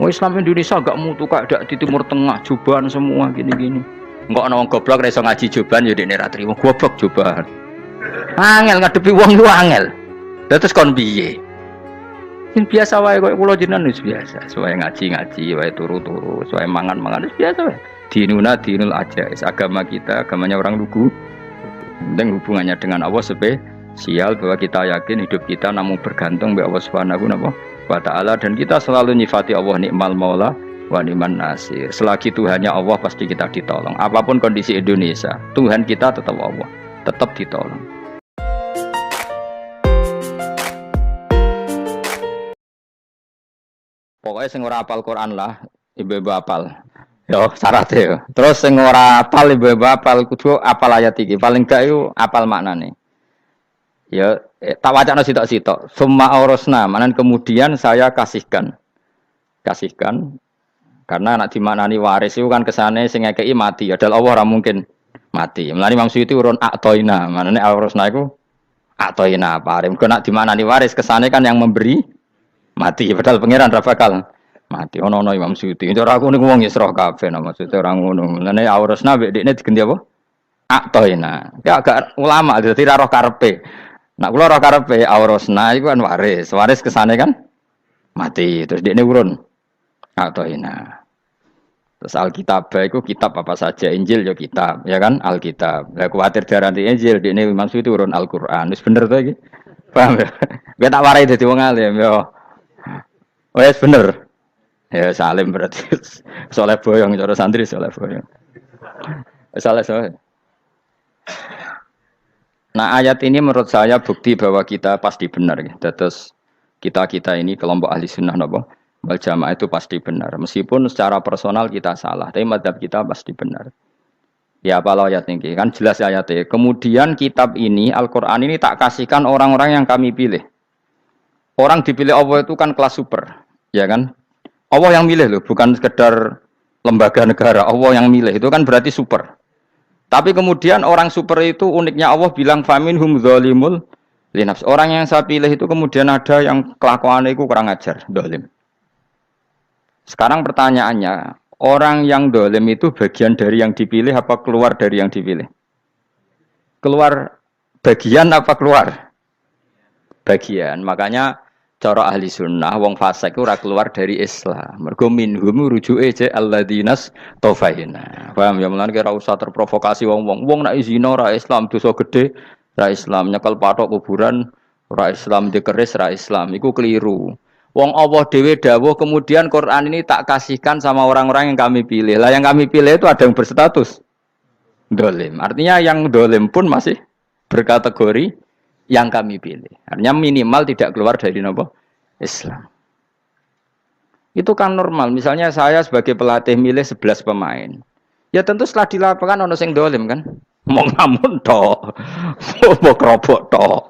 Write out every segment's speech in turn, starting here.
Oh, Islam Indonesia gak mutu kayak dak di Timur Tengah, jubahan semua gini-gini. Enggak ana wong goblok ra iso ngaji jubahan ya dekne ra trimo goblok jubahan. Angel ngadepi wong ku angel. Terus kon piye? Sing biasa wae koyo kula jenengan wis biasa, sesuai ngaji-ngaji wae turu-turu, sesuai mangan-mangan wis biasa wae. Dinul ajais, agama kita, agamanya orang lugu. Penting hubungannya dengan Allah spesial bahwa kita yakin hidup kita namun bergantung kepada Allah Subhanahu wa taala dan kita selalu nyifati Allah nikmal maula wa ni'man nasir. Selagi Tuhannya Allah pasti kita ditolong. Apapun kondisi Indonesia, Tuhan kita tetap Allah, tetap ditolong. Pokoknya sing ora hafal Quran lah, ibu-ibu hafal. Yo syaratnya. Terus sing ora hafal ibu-ibu hafal kudu hafal ayat iki. Paling gak yo hafal maknane. Ya tak wacana sitok-sitok. Summa aurasna, manan kemudian saya kasihkan. Kasihkan karena anak dimaknani waris itu kan kesane sing ngekeki mati. Padahal Allah ora mungkin mati. Mulane Imam Suyuti urun atoina, manane aurasna iku atoina paring. Kok nak dimaknani waris kesane kan yang memberi mati. Padahal pangeran ra bakal mati. Ono Imam Suyuti. Cara aku niku wong Isra kabeh no maksudnya ora ngono. Mulane aurasna mek dekne diganti apa? Atoina. Ya agak ulama dadi ra roh karepe. Nak kula ora karepe aurasna iku kan waris. Waris kesane kan mati. Terus dekne urun atoina. Terus Alkitab iku kitab apa saja, Injil ya kitab, ya kan? Alkitab. Lah kuwatir diarani Injil, dekne Imam Suyuti urun Al-Qur'an. Wis bener to iki? Paham ya? Kowe tak warai dadi wong alim ya. Wes bener. Ya salim berarti. Soleh boyong cara santri soleh boyong. Soleh. Nah, ayat ini menurut saya bukti bahwa kita pasti benar ya. Terus kita ini kelompok ahli sunnah napa? Wal jamaah itu pasti benar. Meskipun secara personal kita salah, tapi mazhab kita pasti benar. Ya apa ayat ini? Kan jelas ayatnya. Kemudian kitab ini, Al-Quran ini tak kasihkan orang-orang yang kami pilih. Orang dipilih Allah itu kan kelas super. Ya kan? Allah yang milih loh, bukan sekedar lembaga negara. Allah yang milih, itu kan berarti super. Tapi kemudian orang super itu uniknya Allah bilang faminhum dzalimul linafs. Orang yang saya pilih itu kemudian ada yang kelakuannya itu kurang ajar, zalim. Sekarang pertanyaannya, orang yang zalim itu bagian dari yang dipilih apa keluar dari yang dipilih? Keluar bagian apa keluar? Bagian. Makanya cara ahli sunnah wong fasik ora keluar dari Islam. Mergo minhum rujuke je alladinas tofaina. Paham ya mulane ora usah terprovokasi wong-wong. Wong nek zina ora Islam, dosa gede ora Islam, nyekel patok kuburan ora Islam, dikeris ora Islam. Iku keliru. Wong Allah dhewe dawuh kemudian Quran ini tak kasihkan sama orang-orang yang kami pilih. Lah yang kami pilih itu ada yang berstatus dolim. Artinya yang dolim pun masih berkategori yang kami pilih. Artinya minimal tidak keluar dari Islam. Itu kan normal. Misalnya saya sebagai pelatih milih 11 pemain. Ya tentu setelah di lapangan ono sing dolim kan. Mau ngamun toh. Mau kerobok toh.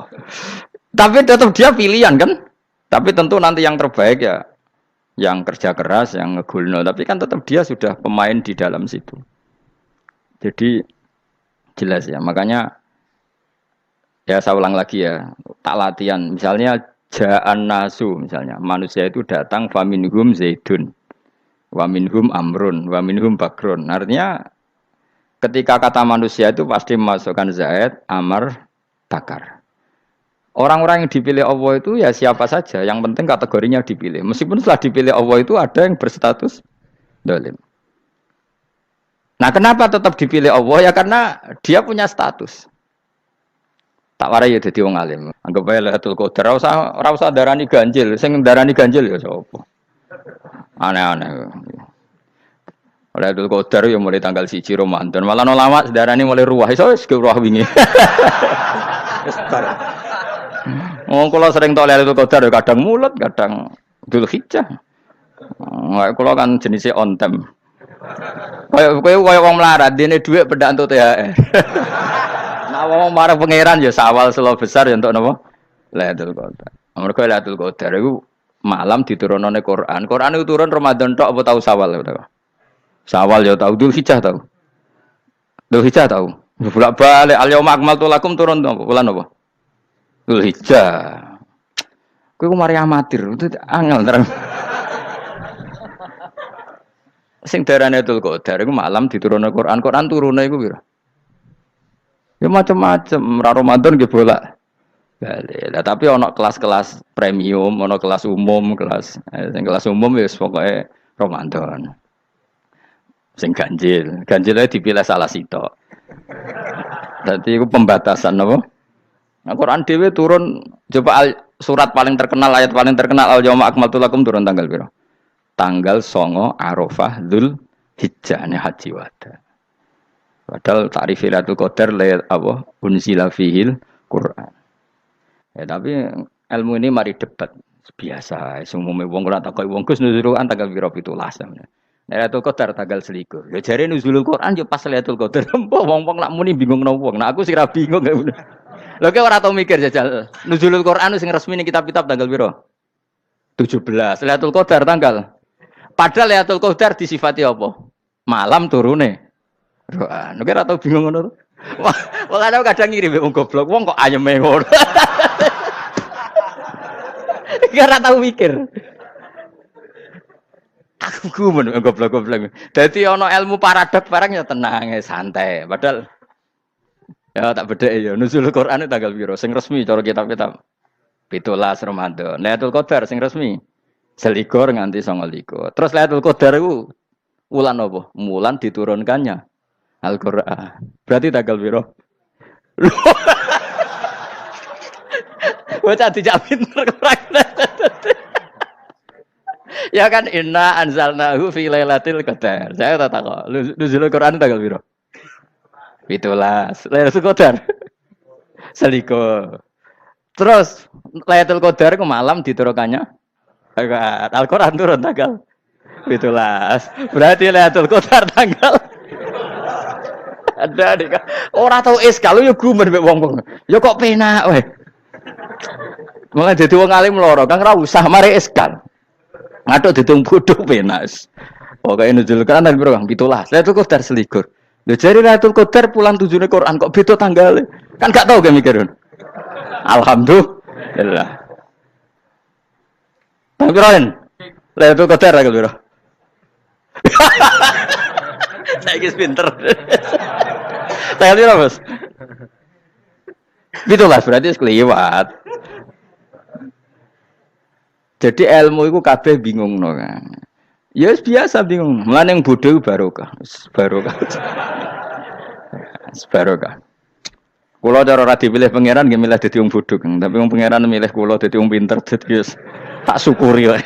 Tapi tetap dia pilihan kan. Tapi tentu nanti yang terbaik ya yang kerja keras, yang ngegulno. Tapi kan tetap dia sudah pemain di dalam situ. Jadi jelas ya. Makanya ya saya ulang lagi ya, tak latihan. Misalnya ja'an nasu, misalnya manusia itu datang faminhum zaidun, waminhum amrun, waminhum bakrun. Artinya ketika kata manusia itu pasti memasukkan zaid, amr, bakar. Orang-orang yang dipilih Allah itu ya siapa saja, yang penting kategorinya dipilih. Meskipun setelah dipilih Allah itu ada yang berstatus dolim. Nah kenapa tetap dipilih Allah? Ya karena dia punya status. Tak warai ya dadi wong alim. Anggap wae Lailatul Qadar ora usah darani ganjil, sing darani ganjil ya sapa. Aneh-aneh. Lailatul Qadar ya mulai tanggal 1 Ramadan. Malah ulama darani mulai ruwah, iso wis ruwah wingi. Wis bar. Kula sering tok Lailatul Qadar kadang mulut, kadang Dzulhijjah. Kula kan jenisnya on time. Kayak wong melarat, dene dhuwit pendak entuk THR. Wong marang pangeran ya sawal selo besar ya untuk napa? Lailatul Qadar. Mergo Lailatul Qadar iku malam diturunane Quran. Quran itu turun Ramadan tok apa tau Sawal ya? Sawal ya tau, Dzulhijjah tau. Dzulhijjah tau. Bolak-balik al-yauma akmaltu lakum turun apa? Bulan apa? Dzulhijjah. Kowe ku mari amatir, itu angel terang. Sing darane Lailatul Qadar iku malam diturunno Quran. Quran turune iku piro? Ya macam-macam. Ra Ramadan nggih bolak. Lah tapi ono kelas-kelas premium, ono kelas umum, sing kelas umum wis pokoke Ramadan. Sing ganjil, ganjilnya dipilih salah sitok. Dadi iku pembatasan apa? Nah, Quran dhewe turun coba surat paling terkenal, ayat paling terkenal al yauma akmaltu lakum turun tanggal piro? Tanggal 9 Arafah Dzulhijjah ne haji wada. Padahal ta'rif Lailatul Qadar apa unzila fihil Quran. Ya tapi ilmu ini mari debat biasa. Umume wong ora takoki wong Gus nuzul Quran tanggal piro 17. Lailatul Qadar tanggal 21. Ya jare nuzulul Quran yo pas Lailatul Qadar. Wong-wong lak muni bingung nang wong. Nah aku sih ra bingung gak bener. Lho kowe ora tau mikir jajal. Nuzulul Quran sing resmi ning kitab-kitab tanggal piro? 17. Lailatul Qadar tanggal. Padahal Lailatul Qadar disifati apa? Malam turune. Quran. Lho kowe ora tau bingung ngono. Wong kadang ngirim wong goblok, wong kok ayeme ngono. Ora tau mikir. Aku gumun goblok-goblok. Dadi ana ilmu paradok barang ya tenang, ya santai. Padahal ya tak bedhek ya nuzul Quran tanggal piro sing resmi cara kitab-kitab 17 Ramadan. Lailatul Qadar sing resmi 21 nganti 29. Terus Lailatul Qadar iku wulan apa? Wulan diturunkannya Al-Qur'an. Berarti tanggal piro? Bocah dijak pinter ya kan inna anzalnahu fi lailatul qadar. Saya tak kok. Nuzul Quran tanggal piro? 17. Lailatul Qadar. Seliko. Terus Lailatul Qadar ke malam diturunkannya Al-Qur'an turun tanggal 17. Berarti Lailatul Qadar tanggal ada dik. Ora tau kalau yo gumen mek wong-wong. Yo kok penak weh. Mulai dadi wong alim loro, Kang ora usah mari eskal. Ngatuk ditung bodho penak. Pokoke nuzul Quran piro Kang? 17. Lailatul Qadar selikur. Lho jare Lailatul Qadar pulang tujune Quran kok beda tanggale. Kan gak tau ge mikir. Alhamdulillah. Tapi Ron, Lailatul Qadar tanggal piro? Saiki pinter. Tanggal piro, Bos? 17 berarti wis kliwat. Jadi ilmu itu kabeh bingung no kan. Ya biasa bingung. Mulane yang bodoh barokah. Barokah. Barokah. Kulo cara ora dipilih pangeran nggih milih dadi wong bodoh, Kang. Tapi wong pangeran milih kulo dadi wong pinter dadi tak syukuri wae.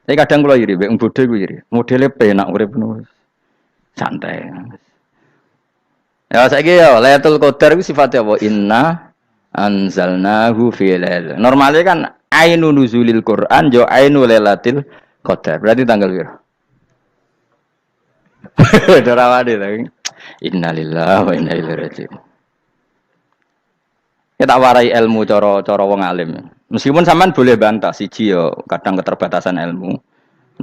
Tapi kadang kulo iri, wong bodoh ku iri. Modele penak urip ngono. Santai. Ya saiki ya Lailatul Qadar iku sifatnya apa? Inna anzalnahu fi lail. Normalnya kan ainu nuzulil Quran yo ainu Lailatul Qadar. Berarti tanggal piro? Dorawade lagi. Innalillahi wa inna ilaihi raji'un. Kita warai ilmu cara wong alim. Meskipun sampean boleh bantah siji yo kadang keterbatasan ilmu.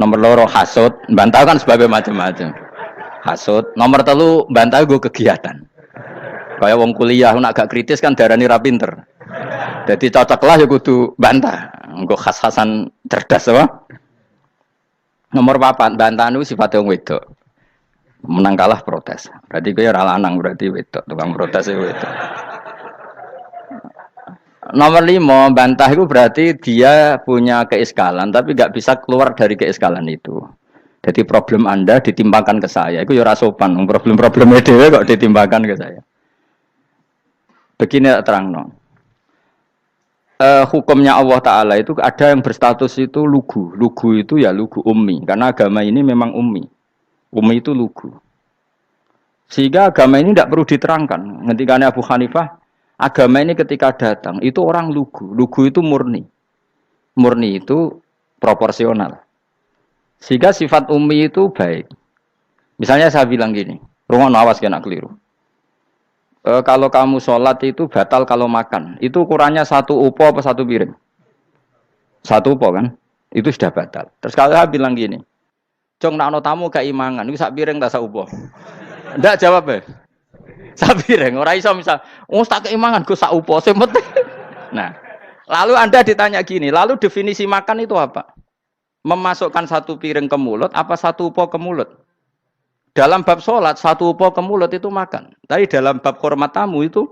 Nomor loro hasud, bantah kan sebab macam-macam. Hasud, nomor 3 bantah gue kegiatan. Kayak wong kuliah nak gak kritis kan darani ra pinter. Jadi cocoklah ya kudu bantah. Engko khas-khasan cerdas apa? Nomor 4 bantahan itu sifatnya wong wedok. Menang kalah protes. Berarti gue ora lanang berarti wedok, tukang protes itu wedok. Nomor 5 bantah itu berarti dia punya keiskalan tapi gak bisa keluar dari keiskalan itu. Jadi problem Anda ditimbangkan ke saya, itu ya ora sopan. Problem-problemnya dhewe kok ditimbangkan ke saya. Begini terangno. Hukumnya Allah Ta'ala itu ada yang berstatus itu lugu. Lugu itu ya lugu ummi. Karena agama ini memang ummi. Ummi itu lugu. Sehingga agama ini tidak perlu diterangkan. Ketika Abu Hanifah, agama ini ketika datang, itu orang lugu. Lugu itu murni. Murni itu proporsional. Sehingga sifat ummi itu baik. Misalnya saya bilang gini, rumah awas kena keliru. Kalau kamu sholat itu batal kalau makan. Itu ukurannya 1 upo apa 1 piring? 1 upo kan? Itu sudah batal. Terus kalau saya bilang gini, Jong nak tamu gak imangan, itu 1 piring tak 1 upo. Ndak jawab ya? 1 piring. Orang iso misal, tak keimangan gue 1 upo. Nah, lalu Anda ditanya gini, lalu definisi makan itu apa? Memasukkan satu piring ke mulut apa satu upo ke mulut? Dalam bab sholat satu upo ke mulut itu makan. Tapi dalam bab hormat tamu itu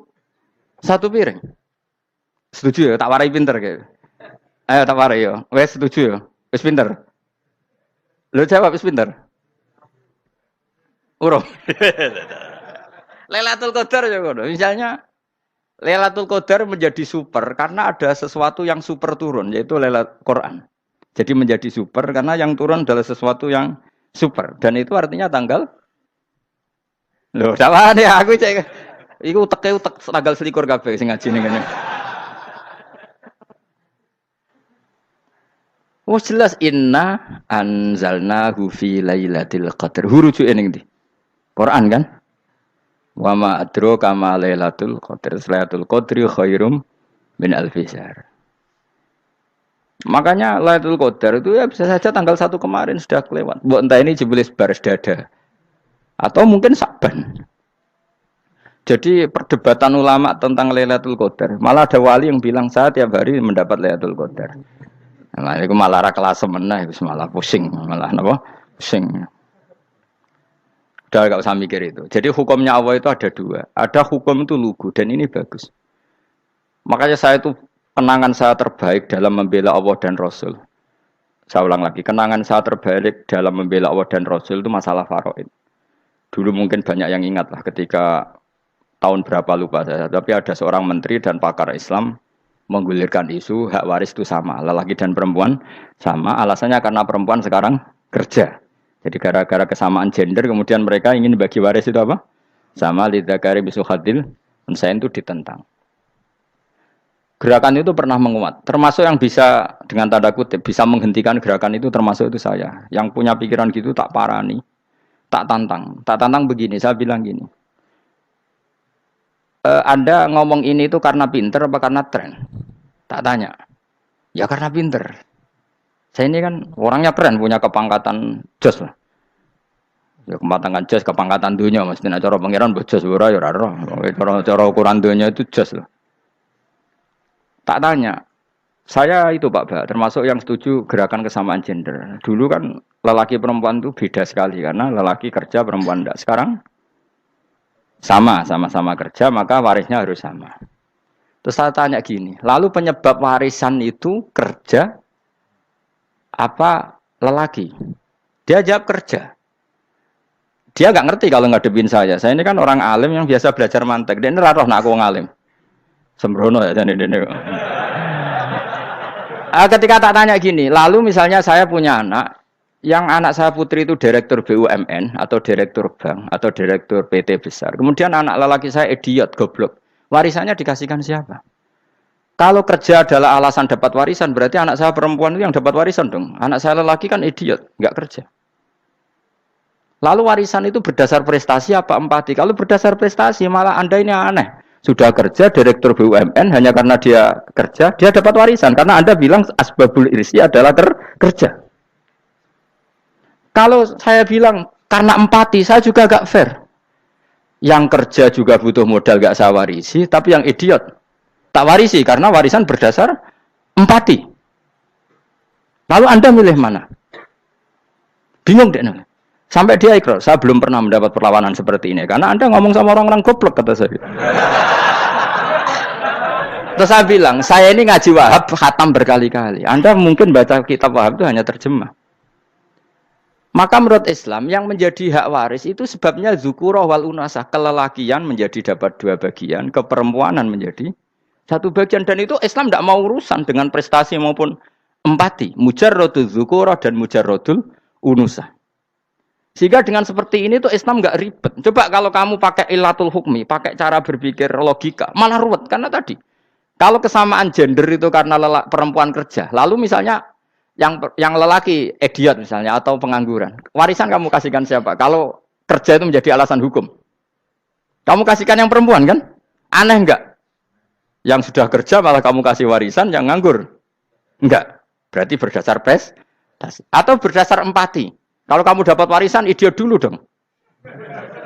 satu piring. Setuju ya? Tak warai pinter kayak. Ayo tak warai ya. Wes setuju ya? Wes pinter. Lo jawab wes pinter. Urung. Lailatul Qadar ya ngono. Misalnya Lailatul Qadar menjadi super karena ada sesuatu yang super turun yaitu Lailatul Quran. Jadi menjadi super karena yang turun adalah sesuatu yang super dan itu artinya tanggal. Loh, salah ya aku cek. Iku utek tanggal 21 kabeh sing ngaji ning kene. Oh jelas inna anzalnahu fi lailatul qadar. Huruju ning ndi? Quran kan? Wa ma adraka ma lailatul qadar. Lailatul qadri khairum min alfi syahr. Makanya Lailatul Qadar itu ya bisa saja tanggal 1 kemarin sudah kelewat. Mbok entah ini jebelis baris dada. Atau mungkin Saban. Jadi perdebatan ulama tentang Lailatul Qadar. Malah ada wali yang bilang saya tiap hari mendapat Lailatul Qadar. Nah, itu malah ra kelas meneh, malah pusing, malah napa? Pusing. Udah gak usah mikir itu. Jadi hukumnya Allah itu ada dua. Ada hukum itu lugu dan ini bagus. Makanya saya itu kenangan saya terbaik dalam membela Allah dan Rasul. Saya ulang lagi, kenangan saya terbaik dalam membela Allah dan Rasul itu masalah faraid. Dulu mungkin banyak yang ingat lah ketika tahun berapa lupa saya. Tapi ada seorang menteri dan pakar Islam menggulirkan isu hak waris itu sama. Lelaki dan perempuan sama. Alasannya karena perempuan sekarang kerja. Jadi gara-gara kesamaan gender kemudian mereka ingin bagi waris itu apa? Sama lidzakari bisuhadil unsain itu ditentang. Gerakan itu pernah menguat, termasuk yang bisa dengan tanda kutip bisa menghentikan gerakan itu termasuk itu saya. Yang punya pikiran gitu tak parani, tak tantang begini. Saya bilang gini, Anda ngomong ini itu karena pinter apa karena tren? Tak tanya, ya karena pinter. Saya ini kan orangnya keren, punya kepangkatan jos lah. Ya kepangkatan jos, kepangkatan dunia, mesti cara pangeran bojos ora ya ora. Cara ukuran dunia itu jos lah. Tak tanya, saya itu Pak Ba, termasuk yang setuju gerakan kesamaan gender. Dulu kan lelaki perempuan itu beda sekali karena lelaki kerja perempuan tidak. Sekarang sama-sama kerja maka warisnya harus sama. Terus saya tanya gini, lalu penyebab warisan itu kerja apa lelaki? Dia jawab kerja. Dia nggak ngerti kalau ngadepin saya. Saya ini kan orang alim yang biasa belajar mantek. Dia ini raro nak aku ngalim. Sembrono ya jadi ini. Ketika tak tanya gini, lalu misalnya saya punya anak, yang anak saya putri itu direktur BUMN atau direktur bank atau direktur PT besar. Kemudian anak lelaki saya idiot, goblok. Warisannya dikasihkan siapa? Kalau kerja adalah alasan dapat warisan, berarti anak saya perempuan itu yang dapat warisan dong. Anak saya lelaki kan idiot, nggak kerja. Lalu warisan itu berdasar prestasi apa empati? Kalau berdasar prestasi malah Anda ini aneh. Sudah kerja direktur BUMN hanya karena dia kerja, dia dapat warisan karena Anda bilang asbabul irsi adalah kerja. Kalau saya bilang karena empati, saya juga agak fair. Yang kerja juga butuh modal gak saya warisi, tapi yang idiot tak warisi karena warisan berdasar empati. Lalu Anda milih mana? Bingung deh. Sampai dia ikrar, saya belum pernah mendapat perlawanan seperti ini. Karena Anda ngomong sama orang-orang goblok, kata saya. Terus saya bilang, saya ini ngaji Wahab, khatam berkali-kali. Anda mungkin baca kitab Wahab itu hanya terjemah. Maka menurut Islam, yang menjadi hak waris itu sebabnya zukurah wal unasah. Kelelakian menjadi dapat 2 bagian, keperempuanan menjadi 1 bagian. Dan itu Islam tidak mau urusan dengan prestasi maupun empati. Mujarrodul zukurah dan mujarrodul unusah. Sehingga dengan seperti ini tuh Islam nggak ribet. Coba kalau kamu pakai ilatul hukmi, pakai cara berpikir logika, malah ruwet. Karena tadi, kalau kesamaan gender itu karena perempuan kerja, lalu misalnya yang lelaki idiot misalnya atau pengangguran, warisan kamu kasihkan siapa? Kalau kerja itu menjadi alasan hukum, kamu kasihkan yang perempuan kan? Aneh nggak? Yang sudah kerja malah kamu kasih warisan, yang nganggur? Enggak. Berarti berdasar prestasi atau berdasar empati. Kalau kamu dapat warisan, idiot dulu dong.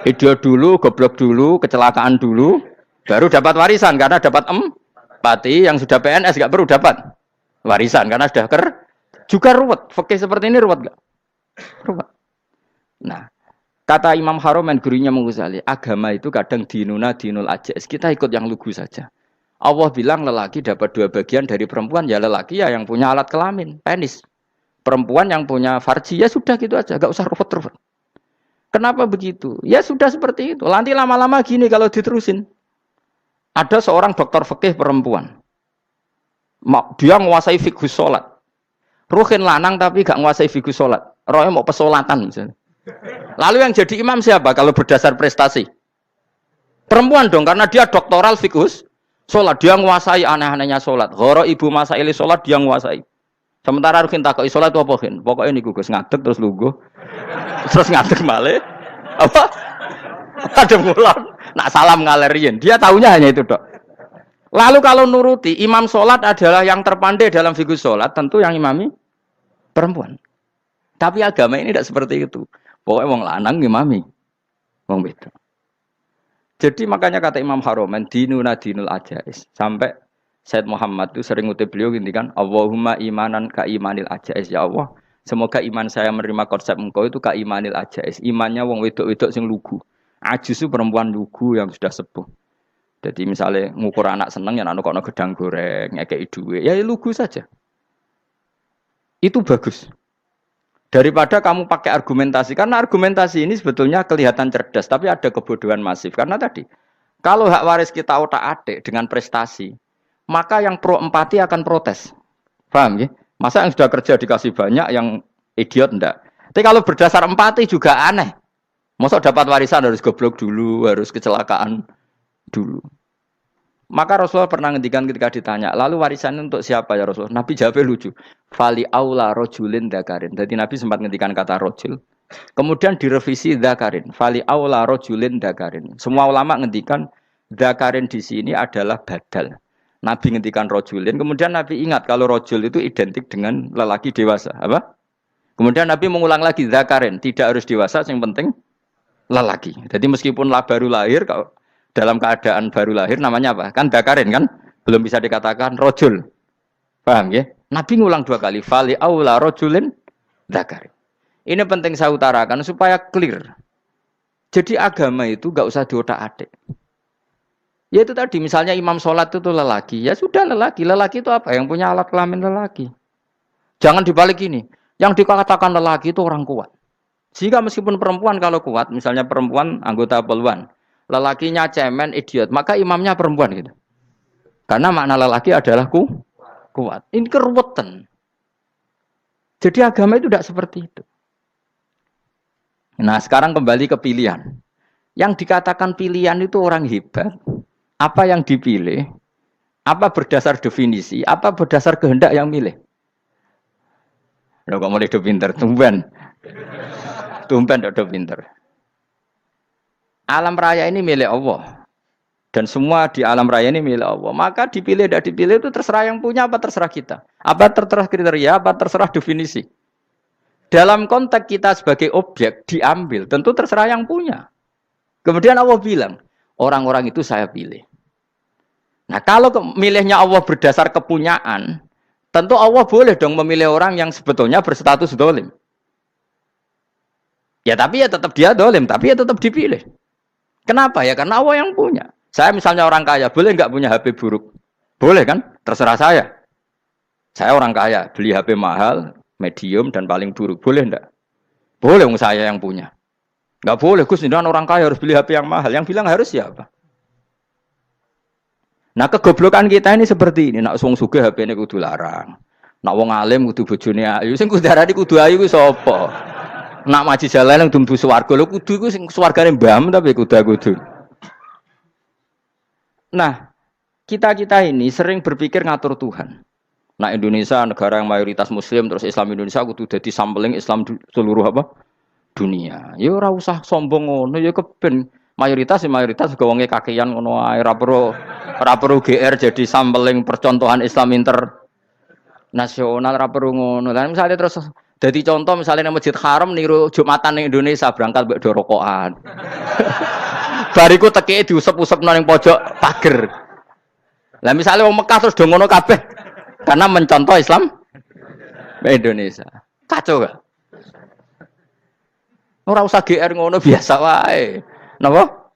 Idiot dulu, goblok dulu, kecelakaan dulu, baru dapat warisan karena dapat empati. Yang sudah PNS nggak perlu dapat warisan karena sudah Juga ruwet. Fikih seperti ini ruwet enggak? Ruwet. Nah, kata Imam Haromen gurunya Imam Ghazali, agama itu kadang dinuna dinul ajais. Kita ikut yang lugu saja. Allah bilang lelaki dapat 2 bagian dari perempuan, ya lelaki ya yang punya alat kelamin, penis. Perempuan yang punya farji, ya sudah gitu aja, gak usah ruwet-ruwet. Kenapa begitu? Ya sudah seperti itu. Nanti lama-lama gini kalau diterusin. Ada seorang dokter fikih perempuan. Dia menguasai fikih sholat. Ruhin lanang tapi gak menguasai fikih sholat. Rohnya mau pesolatan misalnya. Lalu yang jadi imam siapa kalau berdasar prestasi? Perempuan dong, karena dia doktoral fikih sholat. Dia menguasai aneh-anehnya sholat. Horo ibu masaili sholat dia menguasai. Sementara Ruhin takoi sholat itu apa Ruhin? Pokoknya ini gugus ngadeg terus lugu. Terus ngadeg malih. Apa? Ada ngulang. Nak salam ngalerin. Dia tahunya hanya itu dok. Lalu kalau nuruti imam sholat adalah yang terpandai dalam fikih sholat, tentu yang imami perempuan. Tapi agama ini tidak seperti itu. Pokoknya wong lanang imami. Wong beda. Jadi makanya kata Imam Haromen dinuna dinul ajais. Sampai Said Muhammad itu sering ngutip beliau gini kan, Allahumma imanan ka imanil ajais, ya Allah. Semoga iman saya menerima konsep engkau itu ka imanil ajais. Imannya wong wedok-wedok sing lugu. Ajus itu perempuan lugu yang sudah sepuh. Jadi misalnya ngukur anak seneng ya anak kono gedang goreng, ngekei duit, ya lugu saja. Itu bagus. Daripada kamu pakai argumentasi, karena argumentasi ini sebetulnya kelihatan cerdas, tapi ada kebodohan masif. Karena tadi, kalau hak waris kita otak-atik dengan prestasi, maka yang pro empati akan protes. Paham ya? Masa yang sudah kerja dikasih banyak, yang idiot enggak. Tapi kalau berdasar empati juga aneh. Masa dapat warisan harus goblok dulu, harus kecelakaan dulu. Maka Rasulullah pernah ngendikan ketika ditanya, lalu warisan untuk siapa ya Rasulullah? Nabi jawabnya lucu. Fali aula rojulin dzakarin. Jadi Nabi sempat ngendikan kata rojul. Kemudian direvisi dzakarin. Fali aula rojulin dzakarin. Semua ulama ngendikan dzakarin di sini adalah badal. Nabi ngendikan rojulin, kemudian Nabi ingat kalau rojul itu identik dengan lelaki dewasa. Apa? Kemudian Nabi mengulang lagi dzakarin, tidak harus dewasa, yang penting lelaki. Jadi meskipun baru lahir, kalau dalam keadaan baru lahir namanya apa? Kan dzakarin kan? Belum bisa dikatakan rojul. Paham ya? Nabi ngulang 2 kali, fali aula rojulin dzakarin. Ini penting saya utarakan supaya clear. Jadi agama itu gak usah diotak-atik. Ya itu tadi, misalnya imam sholat itu lelaki. Ya sudah lelaki. Lelaki itu apa? Yang punya alat kelamin lelaki. Jangan dibalik ini. Yang dikatakan lelaki itu orang kuat. Sehingga meskipun perempuan kalau kuat, misalnya perempuan anggota poluan, lelakinya cemen, idiot, maka imamnya perempuan gitu. Karena makna lelaki adalah kuat. Ini keruwetan. Jadi agama itu tidak seperti itu. Nah sekarang kembali ke pilihan. Yang dikatakan pilihan itu orang hebat. Apa yang dipilih, apa berdasar definisi, apa berdasar kehendak yang milih. Loh kok mulai do pinter, tumben do pinter. Alam raya ini milik Allah. Dan semua di alam raya ini milik Allah. Maka dipilih tidak dipilih itu terserah yang punya, apa terserah kita. Apa terserah kriteria, apa terserah definisi. Dalam konteks kita sebagai objek diambil, tentu terserah yang punya. Kemudian Allah bilang, orang-orang itu saya pilih. Nah kalau milihnya Allah berdasar kepunyaan, tentu Allah boleh dong memilih orang yang sebetulnya berstatus dolim. Ya tapi ya tetap dia dolim, tapi ya tetap dipilih. Kenapa ya? Karena Allah yang punya. Saya misalnya orang kaya, boleh nggak punya HP buruk? Boleh kan? Terserah saya. Saya orang kaya, beli HP mahal, medium dan paling buruk. Boleh enggak? Boleh saya yang punya. Nggak boleh, Gus, dengan orang kaya harus beli HP yang mahal. Yang bilang harus siapa? Nah kegoblokan kita ini seperti ini. Nak wong sugih HP ini kudu larang. Nak wong alim kudu bojone ayu. Sing kudu darani kudu ayu ku sapa? Nak maji jalan kudu swarga. Lho kudu iku sing swargane mbam tapi kudu. Nah, kita ini sering berpikir ngatur Tuhan. Nah Indonesia negara yang mayoritas muslim terus Islam Indonesia kudu dadi sampling Islam seluruh apa? Dunia. Ya ora usah sombong ngono ya keben. Mayoritas juga wonge kakean ngono ae ora perlu GR jadi sampling percontohan Islam internasional ora perlu ngono. Lah misalnya terus dadi contoh misalnya nang Masjid Haram niru Jumatan ning Indonesia berangkat mbek do rokokan. Bariku tekike diusep-usepno ning pojok pager. Lah misalnya wong Mekah terus do ngono kabeh karena mencontoh Islam Indonesia. Kacau gak? Ora usah GR ngono biasa wae. Napa?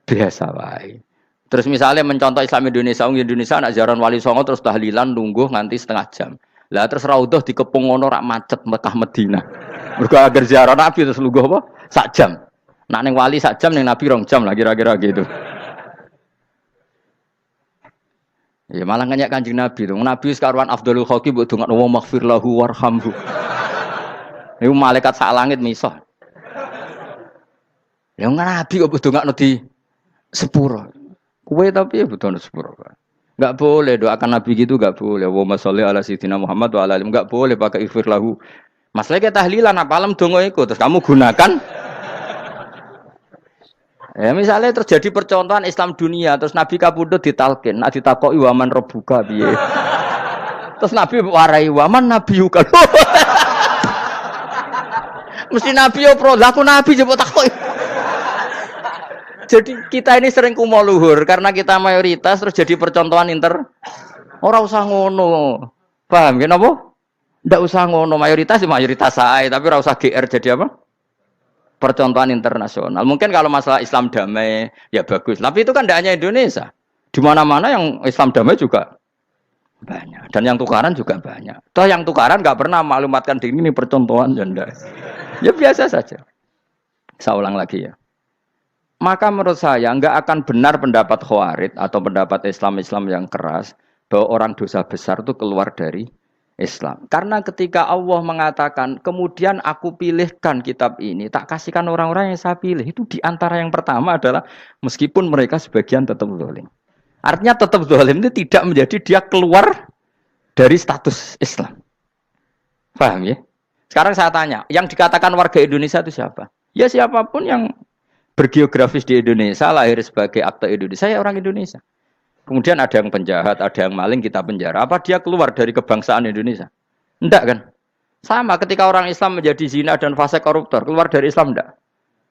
Biasa wae. Terus misalnya mencontoh Islam Indonesia, Indonesia nak ziarah Wali Songo terus tahlilan nunggu nganti setengah jam. Lah terus raudhah dikepung ngono rak macet Mekah Madinah. Mergo agar ziarah Nabi terus lungguh apa? Sak jam. Nak ning wali sak jam ning Nabi 2 jam lah kira-kira gitu. Ya malah nganyak Kanjeng Nabi tuh. Nabi sekaruan afdhalul khalqi mbok dongakno wa maghfir lahu warhamhu. Niku malaikat sak langit misah. Ya Nabi kok dongakno di sepuro. Kowe tapi ya butuh sepuro. Enggak boleh doakan Nabi gitu enggak boleh. Wa sholli ala sayyidina Muhammad wa ala alihi enggak boleh pakai ighfir lahu. Masalahnya tahlilan apa alam donga iku terus kamu gunakan. Ya misalnya terjadi percontohan Islam dunia terus Nabi kapundhut ditalkin, nak ditakoki waman rabbuka piye. Terus Nabi warai waman nabiyuka. Mesti Nabi yo pro, lah aku Nabi coba takoki. Jadi kita ini sering kumo luhur karena kita mayoritas terus jadi percontohan ora usah ngono. Paham ya napa? Ndak usah ngono, mayoritas sae, tapi ora usah GR jadi apa? Percontohan internasional. Mungkin kalau masalah Islam damai ya bagus, tapi itu kan tidak hanya Indonesia. Di mana-mana yang Islam damai juga banyak dan yang tukaran juga banyak. Toh yang tukaran nggak pernah maklumatkan diri ini percontohan janda. Ya biasa saja. Saya ulang lagi ya. Maka menurut saya nggak akan benar pendapat Khawarij atau pendapat Islam yang keras bahwa orang dosa besar itu keluar dari Islam. Karena ketika Allah mengatakan, kemudian aku pilihkan kitab ini, tak kasihkan orang-orang yang saya pilih. Itu diantara yang pertama adalah, meskipun mereka sebagian tetap zalim. Artinya tetap zalim itu tidak menjadi dia keluar dari status Islam. Paham ya? Sekarang saya tanya, yang dikatakan warga Indonesia itu siapa? Ya siapapun yang bergeografis di Indonesia, lahir sebagai akte Indonesia, ya orang Indonesia. Kemudian ada yang penjahat, ada yang maling, kita penjara. Apa dia keluar dari kebangsaan Indonesia? Enggak kan? Sama ketika orang Islam menjadi zina dan fase koruptor, keluar dari Islam enggak?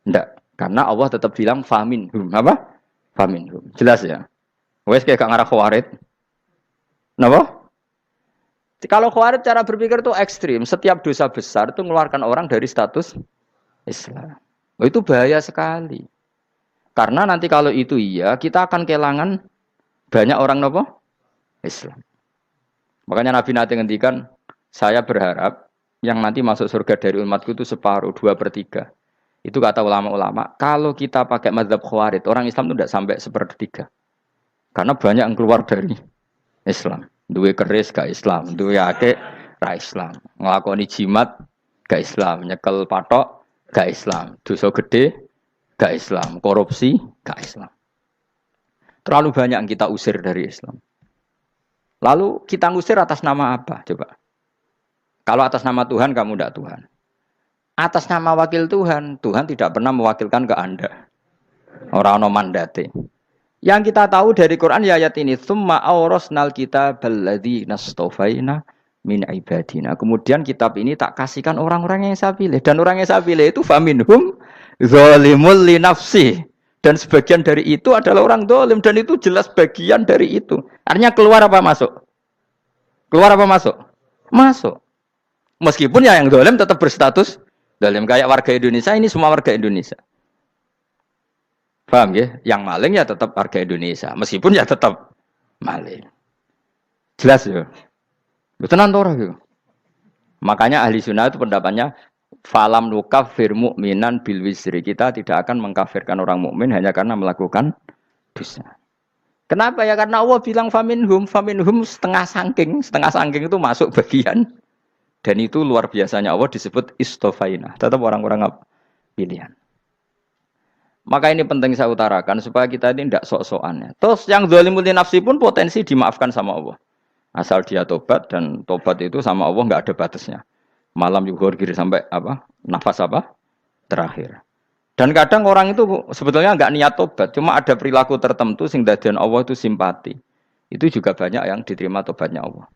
Enggak. Karena Allah tetap bilang faminhum. Apa? Faminhum. Jelas ya? Wes kayak gak ngarah Khawarij. Kenapa? Kalau Khawarij cara berpikir itu ekstrim. Setiap dosa besar itu mengeluarkan orang dari status Islam. Oh, itu bahaya sekali. Karena nanti kalau itu iya, kita akan kehilangan banyak orang nopo Islam. Makanya Nabi nanti ngendikan, saya berharap yang nanti masuk surga dari umatku itu separuh, 2/3. Itu kata ulama-ulama. Kalau kita pakai mazhab Khawarij, orang Islam itu tidak sampai 1/3. Karena banyak yang keluar dari Islam. Duwe keris gak Islam, duwe akeh ra Islam. Nglakoni jimat gak Islam, nyekel patok gak Islam, dosa gede gak Islam, korupsi gak Islam. Terlalu banyak yang kita usir dari Islam. Lalu kita ngusir atas nama apa? Coba. Kalau atas nama Tuhan, kamu tidak Tuhan. Atas nama wakil Tuhan, Tuhan tidak pernah mewakilkan ke Anda. Orang-orang mandate. Yang kita tahu dari Quran ya ayat ini, tsumma awrasnal kitabal ladzina astafaina min ibadina. Kemudian kitab ini tak kasihkan orang-orang yang saya pilih. Dan orang yang saya pilih itu faminhum zalimul li nafsihi. Dan sebagian dari itu adalah orang dolim. Dan itu jelas bagian dari itu. Artinya keluar apa masuk? Keluar apa masuk? Masuk. Meskipun ya yang dolim tetap berstatus dolim. Kayak warga Indonesia, ini semua warga Indonesia. Paham ya? Yang maling ya tetap warga Indonesia. Meskipun ya tetap maling. Jelas ya? Betul nanti. Makanya ahli sunnah itu pendapatnya falam nukafir mu'minan bil wisri. Kita tidak akan mengkafirkan orang mukmin hanya karena melakukan dosa. Kenapa ya? Karena Allah bilang faminhum setengah sangking itu masuk bagian. Dan itu luar biasanya Allah disebut istofaina. Tetap orang-orang pilihan. Maka ini penting saya utarakan supaya kita ini tidak sok-sokan. Ya. Terus yang zalimul nafsi pun potensi dimaafkan sama Allah. Asal dia tobat dan tobat itu sama Allah nggak ada batasnya. Malam yuhur kiri sampai apa? Nafas apa? Terakhir. Dan kadang orang itu sebetulnya nggak niat tobat, cuma ada perilaku tertentu sehingga dadian Allah itu simpati. Itu juga banyak yang diterima tobatnya Allah.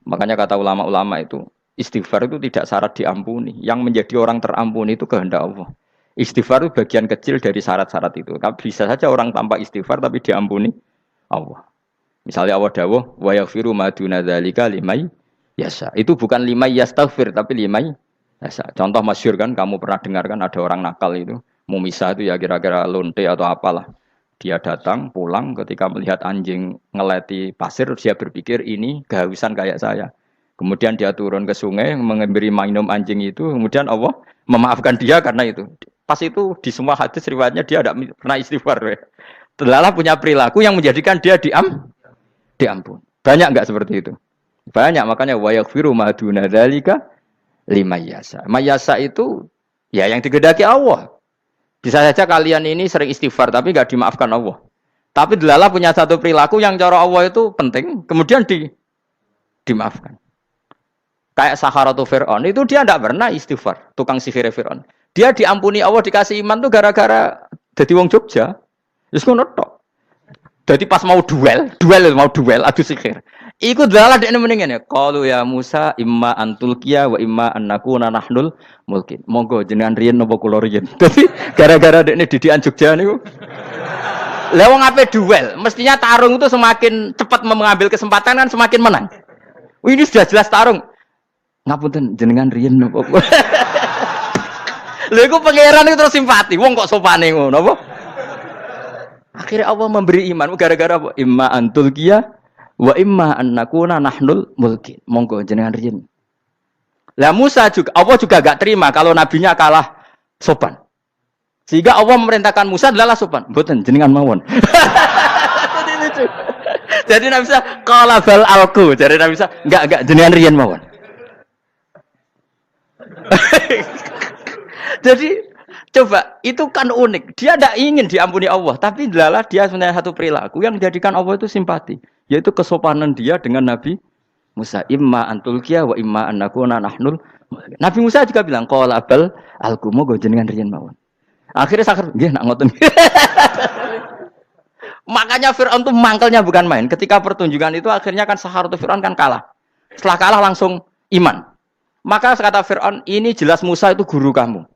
Makanya kata ulama-ulama itu, istighfar itu tidak syarat diampuni. Yang menjadi orang terampuni itu kehendak Allah. Istighfar itu bagian kecil dari syarat-syarat itu. Bisa saja orang tanpa istighfar tapi diampuni Allah. Misalnya Allah dawuh wa yaghfiru ma duna dzalika liman yasa. Itu bukan lima yastaghfir tapi lima yasa. Contoh masyhur kan kamu pernah dengar kan ada orang nakal itu Mumisa itu ya kira-kira lonte atau apalah. Dia datang pulang ketika melihat anjing ngeleti pasir dia berpikir ini kehausan kayak saya. Kemudian dia turun ke sungai memberi minum anjing itu, kemudian Allah memaafkan dia karena itu. Pas itu di semua hadis riwayatnya dia tidak pernah istighfar. Terlalu punya perilaku yang menjadikan dia diampun. Banyak enggak seperti itu? Banyak, makanya wa yaghfiru ma duna dzalika limayasa. Mayasa itu ya yang digedaki Allah. Bisa saja kalian ini sering istighfar tapi enggak dimaafkan Allah. Tapi delala punya satu perilaku yang cara Allah itu penting, kemudian dimaafkan. Kayak Saharatu Fir'aun itu dia tidak pernah istighfar, tukang sihir Fir'aun. Dia diampuni Allah dikasih iman tuh gara-gara jadi wong Jogja. Wis ngono tok. Jadi pas mau duel adu sihir. Iku dalah dekne mendingan ya. Qalu ya Musa imma antulqiya wa imma annakuna nahnul mulkin. Monggo jenengan riyen napa kula riyen. Dadi gara-gara dekne didikan Jogja niku. Lah wong ape duel, mestinya tarung itu semakin cepat mengambil kesempatan kan semakin menang. Ini sudah jelas tarung. Ngapunten jenengan riyen napa. Lha iku pangeran itu terus simpati. Wong kok sopane ngono apa? Akhirnya Allah memberi iman gara-gara apa? Imma antulqiya wa imma annakuna nahnul mulkin. Monggo jenengan riyen. Lah Musa juga Allah juga gak terima kalau nabinya kalah sopan. Sehingga Allah memerintahkan Musa adalah sopan. Mboten jenengan mawon. Jadi Nabi Musa qala bal alqu. Jadi Nabi Musa enggak jenengan riyen mawon. Jadi coba itu kan unik. Dia tidak ingin diampuni Allah, tapi adalah dia sebenarnya satu perilaku yang menjadikan Allah itu simpati, yaitu kesopanan dia dengan Nabi Musa. Imma antulqiya wa imma annakuna nahnul. Nabi Musa juga bilang qala bal alqu moga jenengan riyen mawon. Akhirnya sakar nggih nak ngoten. Makanya Firaun tuh mangkelnya bukan main. Ketika pertunjukan itu akhirnya kan Saharatu Firaun kan kalah. Setelah kalah langsung iman. Maka kata Firaun, ini jelas Musa itu guru kamu.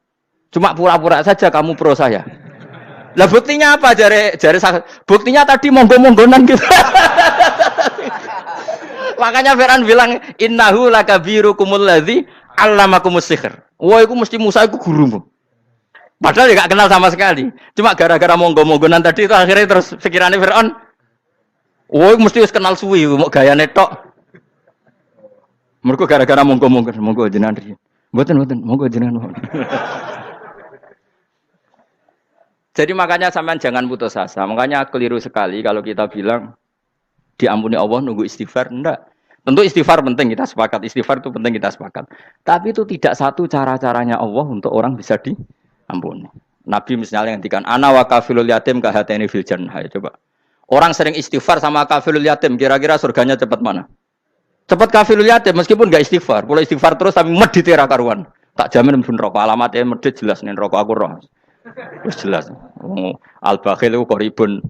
Cuma pura-pura saja kamu pro saya. Lah buktinya apa? Jare buktinya tadi monggo-monggonan gitu. Makanya Firaun bilang innahu lakabirukumul ladzi 'allamakumus sihr. Wah, iku mesti Musa iku gurumu. Padahal dia gak kenal sama sekali. Cuma gara-gara monggo-monggonan tadi itu akhirnya terus pikirannya Firaun. Wah, mesti wis kenal suwi mau gayane tok. Mergo gara-gara monggo-monggon, monggo jenengan riyen. Mboten, monggo jenengan. Jadi makanya sampean jangan putus asa. Makanya keliru sekali kalau kita bilang diampuni Allah nunggu istighfar. Enggak. Tentu istighfar penting, kita sepakat. Istighfar itu penting, kita sepakat. Tapi itu tidak satu cara-caranya Allah untuk orang bisa diampuni. Nabi misalnya yang ngendikan ana wa kafilul yatim ka hatani fil jannah. Coba. Orang sering istighfar sama kafilul yatim, kira-kira surganya cepat mana? Cepat kafilul yatim meskipun enggak istighfar. Kalau istighfar terus tapi medhit ra karuan. Tak jamin mlebu neraka. Alamatnya medhit jelas ning neraka aku roh. Wis jelas. Al-bakhil itu qoribun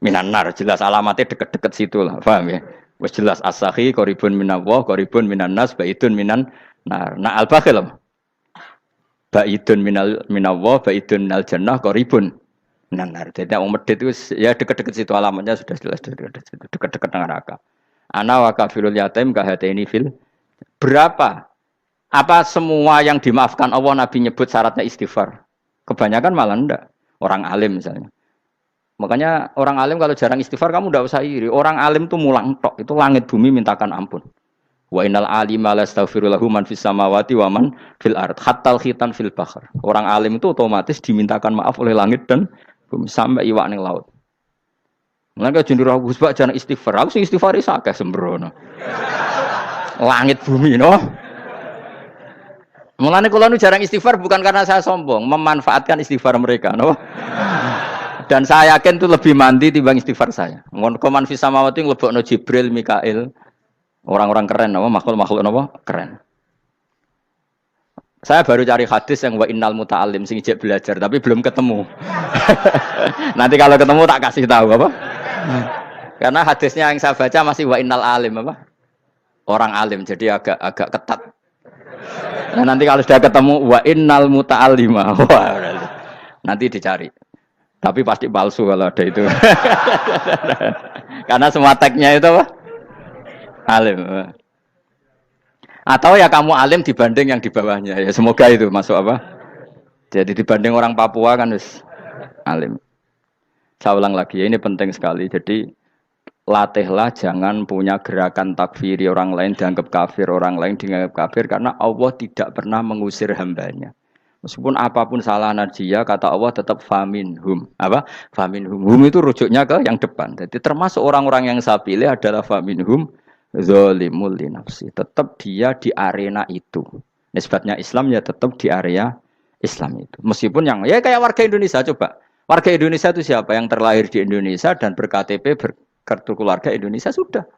minan nar, jelas alamatnya deket-deket situ lah, paham ya? Wis jelas as-sakhi qoribun minallah, qoribun minan nas, baidun minan nar. Nah al-bakhil baidun minallah, baidun minal jannah, qoribun minan nar. Jadi wong medhit itu ya deket-deket situ alamatnya sudah jelas deket-deket neraka. Ana wa kafirul yatim ka hataini fil. Berapa? Apa semua yang dimaafkan Allah Nabi nyebut syaratnya istighfar? Kebanyakan malah enggak. Orang alim misalnya. Makanya orang alim kalau jarang istighfar kamu enggak usah iri. Orang alim tuh mulang tok. Itu langit bumi mintakan ampun. Wa innal alima lastaghfiru lahu man fis samawati wa man fil ard. Hatta khitan fil bahr. Orang alim itu otomatis dimintakan maaf oleh langit dan bumi sampai iwak ning laut. Mulane jendur aku sebab jarang istighfar. Aku sing istighfar is akeh sembrono. Langit bumi no. Mulane kula nu jarang istighfar bukan karena saya sombong, memanfaatkan istighfar mereka, no? Dan saya yakin itu lebih mandi timbang istighfar saya. Mun koman fi samawati nglebokno Jibril, Mikail, orang-orang keren, no? Makhluk-makhluk no? Keren. Saya baru cari hadis yang wa innal muta'allim sing ijek belajar tapi belum ketemu. Nanti kalau ketemu tak kasih tahu apa? Karena hadisnya yang saya baca masih wa innal alim apa? Orang alim jadi agak ketat. Nah, nanti kalau sudah ketemu wa innal muta'allima. Wah, nanti dicari. Tapi pasti palsu kalau ada itu. Karena semua tagnya itu apa? Alim. Atau ya kamu alim dibanding yang di bawahnya. Ya semoga itu masuk apa? Jadi dibanding orang Papua kan wis alim. Saya ulang lagi, ini penting sekali. Jadi latihlah jangan punya gerakan takfiri orang lain dianggap kafir, orang lain dianggap kafir karena Allah tidak pernah mengusir hambanya. Meskipun apapun salah najiyah, kata Allah tetap faminhum. Apa? Faminhum. Hum itu rujuknya ke yang depan. Jadi termasuk orang-orang yang saya pilih adalah faminhum zalimul li nafsi. Tetap dia di arena itu. Nisbatnya Islam ya tetap di area Islam itu. Meskipun yang ya kayak warga Indonesia coba. Warga Indonesia itu siapa? Yang terlahir di Indonesia dan ber-KTP berkartu keluarga Indonesia sudah.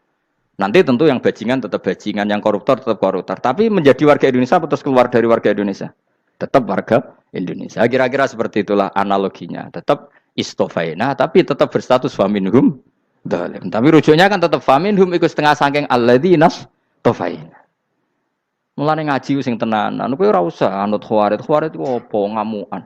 Nanti tentu yang bajingan tetap bajingan, yang koruptor tetap koruptor. Tapi menjadi warga Indonesia terus keluar dari warga Indonesia. Tetap warga Indonesia. Kira-kira seperti itulah analoginya. Tetap istofaina, tapi tetap berstatus faminhum dalim. Tapi rujuknya kan tetap faminhum ikut setengah sangking alladzinas tofaina. Mulane ngaji sing tenanan. Kowe ora usah anut khawarit. Khawarit ku opo ngamukan.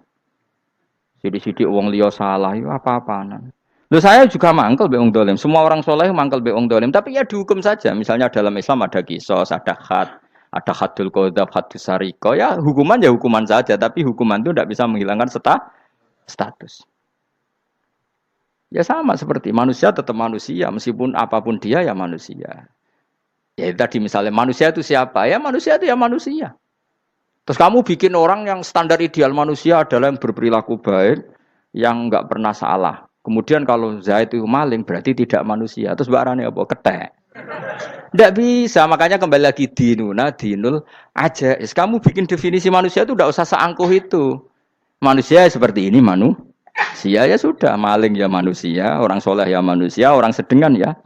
Sidik-sidik wong liya salah itu apa-apaan. Loh saya juga mangkel be wong dolim. Semua orang soleh mangkel be wong dolim. Tapi ya dihukum saja. Misalnya dalam Islam ada kisos, ada khat. Ada hadul qadzaf, hadus sariko, ya hukuman saja, tapi hukuman itu tidak bisa menghilangkan status. Ya sama seperti manusia tetap manusia, meskipun apapun dia ya manusia. Ya tadi misalnya manusia itu siapa? Ya manusia itu ya manusia. Terus kamu bikin orang yang standar ideal manusia adalah yang berperilaku baik, yang enggak pernah salah. Kemudian kalau Zaid itu maling berarti tidak manusia. Terus barane apa? Ketek. Tidak bisa, makanya kembali lagi dinul aja. Kamu bikin definisi manusia itu tidak usah seangkuh itu. Manusia seperti ini manusia ya sudah, maling ya manusia, orang soleh ya manusia, orang sedengan ya